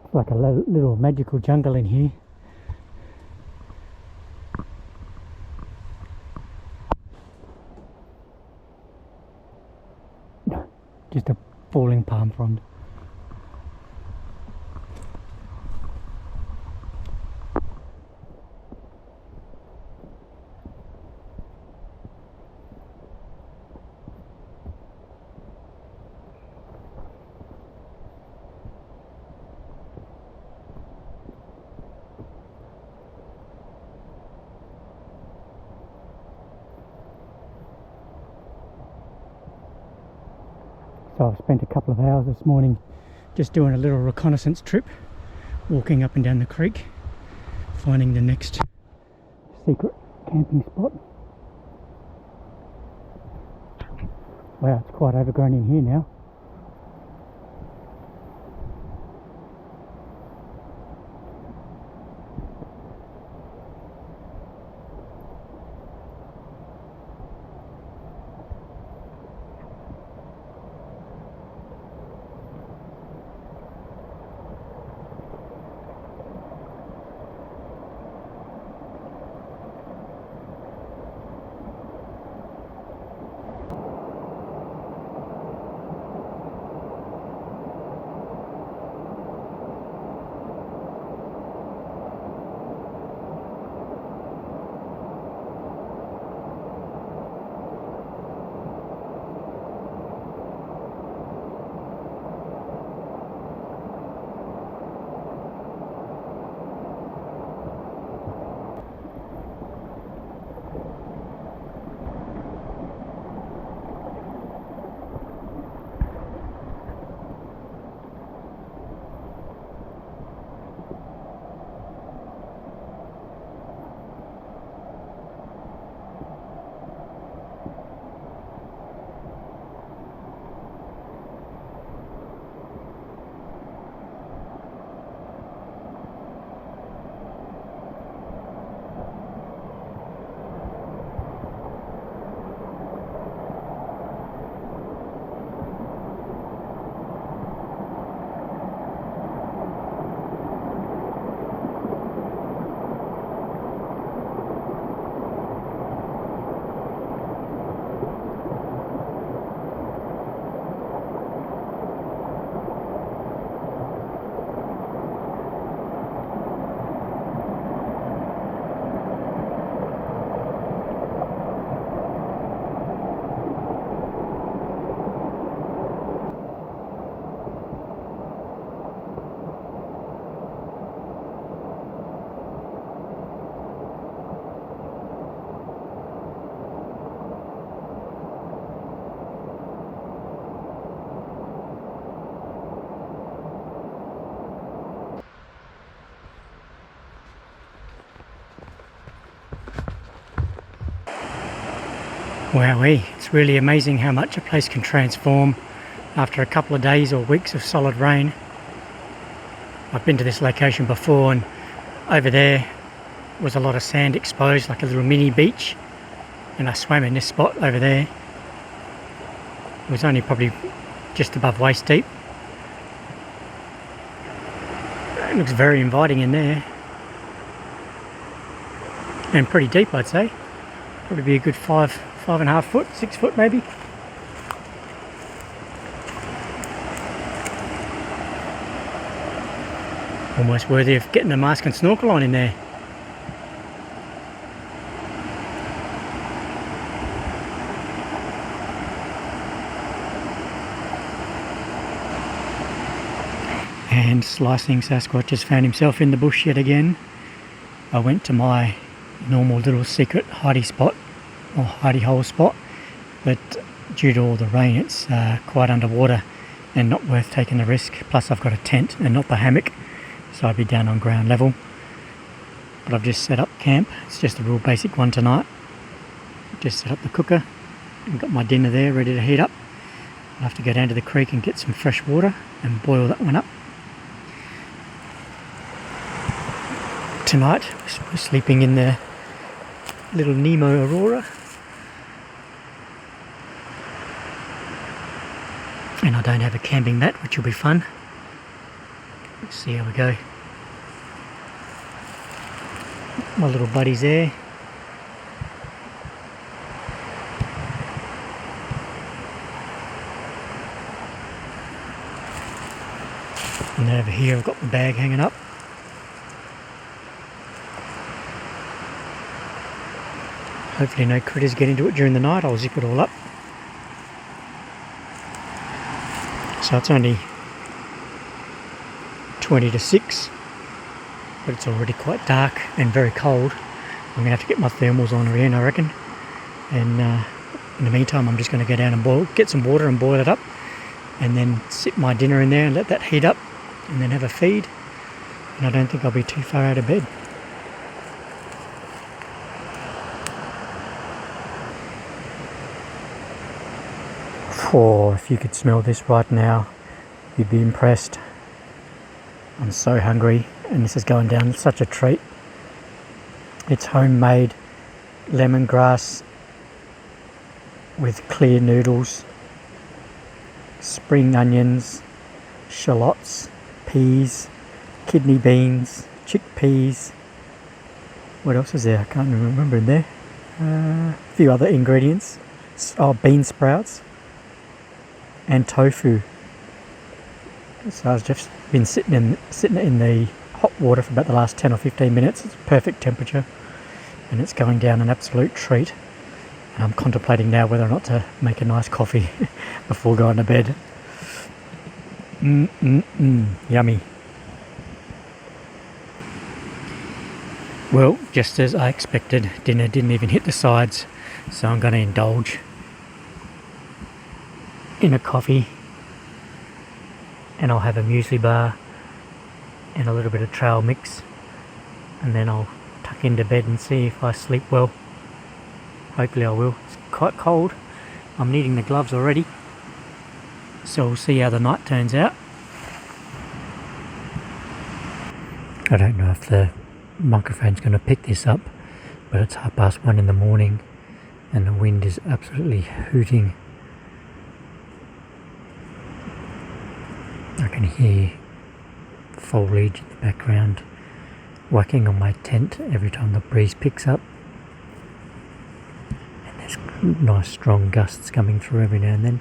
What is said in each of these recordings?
It's like a little magical jungle in here. Just a falling palm frond. So I've spent a couple of hours this morning just doing a little reconnaissance trip, walking up and down the creek, finding the next secret camping spot. Wow, it's quite overgrown in here now. Wowee, it's really amazing how much a place can transform after a couple of days or weeks of solid rain. I've been to this location before, and over there was a lot of sand exposed, like a little mini beach, and I swam in this spot over there. It was only probably just above waist deep. It looks very inviting in there, and pretty deep, I'd say. Probably be a good 5.5 foot, 6 foot maybe. Almost worthy of getting a mask and snorkel on in there. And Slicing Sasquatch has found himself in the bush yet again. I went to my normal little secret hidey spot, or hidey hole spot, but due to all the rain it's quite underwater and not worth taking the risk. Plus I've got a tent and not the hammock, so I'd be down on ground level. But I've just set up camp. It's just a real basic one tonight. Just set up the cooker and got my dinner there ready to heat up. I'll have to go down to the creek and get some fresh water and boil that one up. Tonight we're sleeping in the little Nemo Aurora, and I don't have a camping mat, which will be fun. Let's see how we go. My little buddy's there. And then over here I've got the bag hanging up. Hopefully no critters get into it during the night. I'll zip it all up. So it's only 20 to 6, but it's already quite dark and very cold. I'm going to have to get my thermals on again, I reckon. And in the meantime, I'm just going to go down and get some water and boil it up, and then sit my dinner in there and let that heat up, and then have a feed. And I don't think I'll be too far out of bed. Oh, if you could smell this right now, you'd be impressed. I'm so hungry, and this is going down such a treat. It's homemade lemongrass with clear noodles, spring onions, shallots, peas, kidney beans, chickpeas. What else is there? I can't remember in there. A few other ingredients. Oh, bean sprouts and tofu. So I've just been sitting in the hot water for about the last 10 or 15 minutes. It's perfect temperature, and it's going down an absolute treat. And I'm contemplating now whether or not to make a nice coffee before going to bed. Yummy. Well, just as I expected, dinner didn't even hit the sides, so I'm going to indulge in a coffee, and I'll have a muesli bar and a little bit of trail mix, and then I'll tuck into bed and see if I sleep well. Hopefully I will. It's quite cold. I'm needing the gloves already, so we'll see how the night turns out. I don't know if the microphone's going to pick this up, but it's 1:30 in the morning and the wind is absolutely hooting. I can hear foliage in the background whacking on my tent every time the breeze picks up, and there's nice strong gusts coming through every now and then.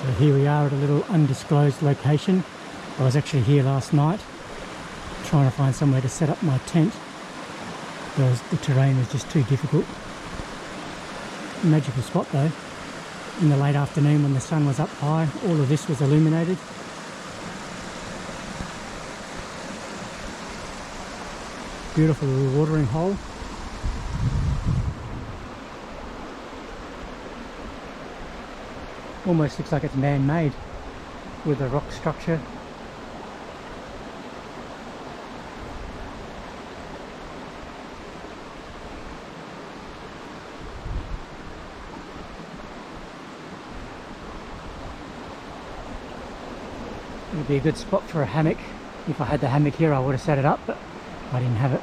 So here we are at a little undisclosed location. I was actually here last night trying to find somewhere to set up my tent. The terrain was just too difficult. Magical spot though. In the late afternoon when the sun was up high, all of this was illuminated. Beautiful little watering hole. Almost looks like it's man-made with a rock structure. It would be a good spot for a hammock. If I had the hammock here I would have set it up, but I didn't have it.